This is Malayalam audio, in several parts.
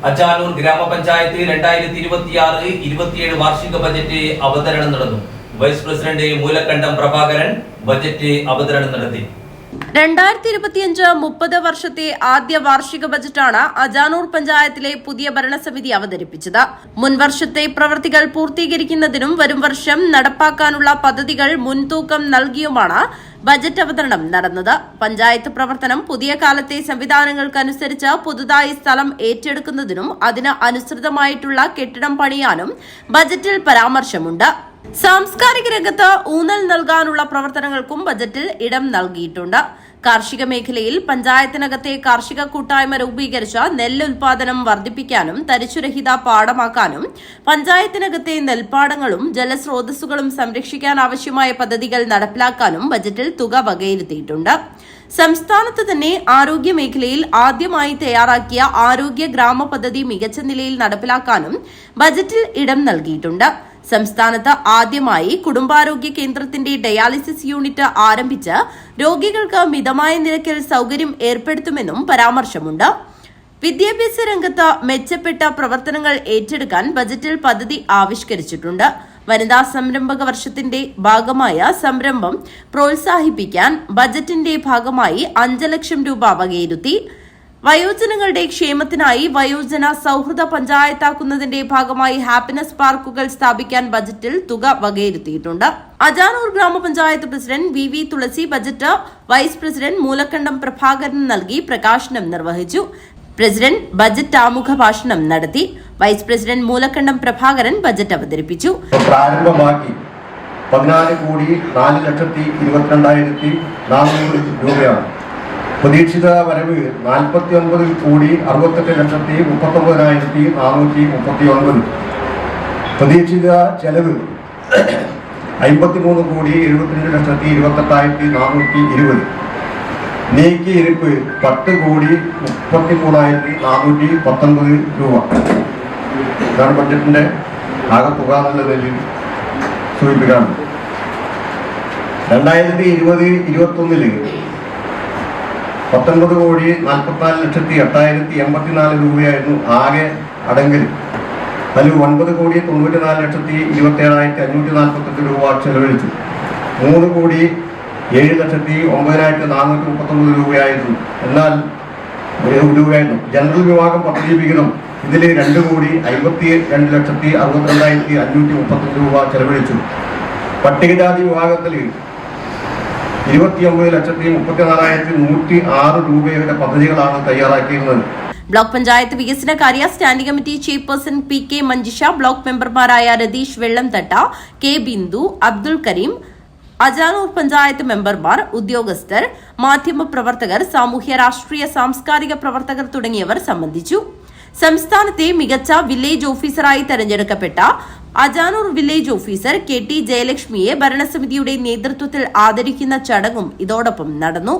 അജാനൂർ ഗ്രാമപഞ്ചായത്ത് 2026-27 വാർഷിക ബജറ്റ് അവതരണം നടന്നു. Vice president Moolakkandam Prabhakaran budget അവതരണം നടത്തി. 2025-30 വർഷത്തെ ആദ്യ വാർഷിക ബജറ്റാണ് അജാനൂർ പഞ്ചായത്തിലെ പുതിയ ഭരണസമിതി അവതരിപ്പിച്ചത്. മുൻവർഷത്തെ പ്രവൃത്തികൾ പൂർത്തീകരിക്കുന്നതിനും വരും വർഷം നടപ്പാക്കാനുള്ള പദ്ധതികൾ മുൻതൂക്കം നൽകിയുമാണ് ബജറ്റ് അവതരണം നടന്നത്. പഞ്ചായത്ത് പ്രവർത്തനം പുതിയ കാലത്തെ സംവിധാനങ്ങൾക്കനുസരിച്ച് പുതുതായി സ്ഥലം ഏറ്റെടുക്കുന്നതിനും അതിന് അനുസൃതമായിട്ടുള്ള കെട്ടിടം പണിയാനും ബജറ്റിൽ പരാമർശമുണ്ട്. സാംസ്കാരിക രംഗത്ത് ഊന്നൽ നൽകാനുള്ള പ്രവർത്തനങ്ങൾക്കും ബജറ്റിൽ ഇടം നൽകിയിട്ടുണ്ട്. കാർഷിക മേഖലയിൽ പഞ്ചായത്തിനകത്തെ കാർഷിക കൂട്ടായ്മ രൂപീകരിച്ച് നെല്ല് ഉൽപാദനം വർദ്ധിപ്പിക്കാനും തരിശുരഹിത പാടമാക്കാനും പഞ്ചായത്തിനകത്തെ നെൽപ്പാടങ്ങളും ജലസ്രോതസ്സുകളും സംരക്ഷിക്കാൻ ആവശ്യമായ പദ്ധതികൾ നടപ്പിലാക്കാനും ബജറ്റിൽ തുക വകയിരുത്തിയിട്ടുണ്ട്. സംസ്ഥാനത്ത് തന്നെ ആരോഗ്യ മേഖലയിൽ ആദ്യമായി തയ്യാറാക്കിയ ആരോഗ്യ ഗ്രാമ പദ്ധതി മികച്ച നിലയിൽ നടപ്പിലാക്കാനും ബജറ്റിൽ ഇടം നൽകിയിട്ടുണ്ട്. സംസ്ഥാനത്ത് ആദ്യമായി കുടുംബാരോഗ്യ കേന്ദ്രത്തിന്റെ ഡയാലിസിസ് യൂണിറ്റ് ആരംഭിച്ച് രോഗികൾക്ക് മിതമായ നിരക്കിൽ സൌകര്യം ഏർപ്പെടുത്തുമെന്നും പരാമർശമുണ്ട്. വിദ്യാഭ്യാസ രംഗത്ത് മെച്ചപ്പെട്ട പ്രവർത്തനങ്ങൾ ഏറ്റെടുക്കാൻ ബജറ്റിൽ പദ്ധതി ആവിഷ്കരിച്ചിട്ടുണ്ട്. വനിതാ സംരംഭക വർഷത്തിന്റെ ഭാഗമായ സംരംഭം പ്രോത്സാഹിപ്പിക്കാൻ ബജറ്റിന്റെ ഭാഗമായി 5 ലക്ഷം രൂപ വകയിരുത്തി. വയോജനങ്ങളുടെ ക്ഷേമത്തിനായി വയോജന സൌഹൃദ പഞ്ചായത്താക്കുന്നതിന്റെ ഭാഗമായി ഹാപ്പിനെസ് പാർക്കുകൾ സ്ഥാപിക്കാൻ ബജറ്റിൽ തുക വകയിരുത്തിയിട്ടുണ്ട്. അജാനൂർ ഗ്രാമപഞ്ചായത്ത് president VV Thulasi budget vice president Moolakkandam Prabhakaran നൽകി പ്രകാശനം നിർവഹിച്ചു. പ്രസിഡന്റ് ബജറ്റ് ആമുഖ ഭാഷണം നടത്തി. Vice president Moolakkandam Prabhakaran budget അവതരിപ്പിച്ചു. പ്രാരംഭമാക്കി 14,22,22,400 രൂപയാണ്. പ്രതീക്ഷിത വരവ് 49,38,39,439. പ്രതീക്ഷിത ചെലവ് 53,72,28,420. നീക്കിയിരിപ്പ് 10,33,419 രൂപ. ഇതാണ് ബഡ്ജറ്റിന്റെ ആകെ തുക എന്നുള്ളതിൽ സൂചിപ്പിക്കാറുണ്ട്. 2020-21 19,44,08,084 രൂപയായിരുന്നു ആകെ അടങ്കൽ. അതിൽ 9,94,27,548 രൂപ ചെലവഴിച്ചു. 3,07,09,439 രൂപയായിരുന്നു. ജനറൽ വിഭാഗം പദ്ധതി വിഹിതം ഇതിൽ 2,52,62,62,530 രൂപ ചെലവഴിച്ചു. പട്ടികജാതി വിഭാഗത്തിൽ 29,34,106 രൂപയുടെ പദ്ധതികളാണ് തയ്യാറാക്കിയിരുന്നത്. ബ്ലോക്ക് പഞ്ചായത്ത് വികസനകാര്യ standing committee chairperson PK Manjisha, block മെമ്പർമാരായ രതീഷ് വെള്ളംതട്ട, K ബിന്ദു, അബ്ദുൾ കരീം, അജാനൂർ പഞ്ചായത്ത് മെമ്പർമാർ, ഉദ്യോഗസ്ഥർ, മാധ്യമപ്രവർത്തകർ, സാമൂഹ്യ രാഷ്ട്രീയ സാംസ്കാരിക പ്രവർത്തകർ തുടങ്ങിയവർ സംബന്ധിച്ചു. സംസ്ഥാനത്തെ മികച്ച വില്ലേജ് ഓഫീസറായി തെരഞ്ഞെടുക്കപ്പെട്ട അജാനൂർ വില്ലേജ് ഓഫീസർ KT ജയലക്ഷ്മിയെ ഭരണസമിതിയുടെ നേതൃത്വത്തിൽ ആദരിക്കുന്ന ചടങ്ങും ഇതോടൊപ്പം നടന്നു.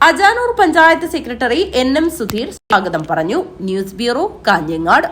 അജാനൂർ പഞ്ചായത്ത് സെക്രട്ടറി NM സുധീർ സ്വാഗതം പറഞ്ഞു. News bureau, Kanhangad.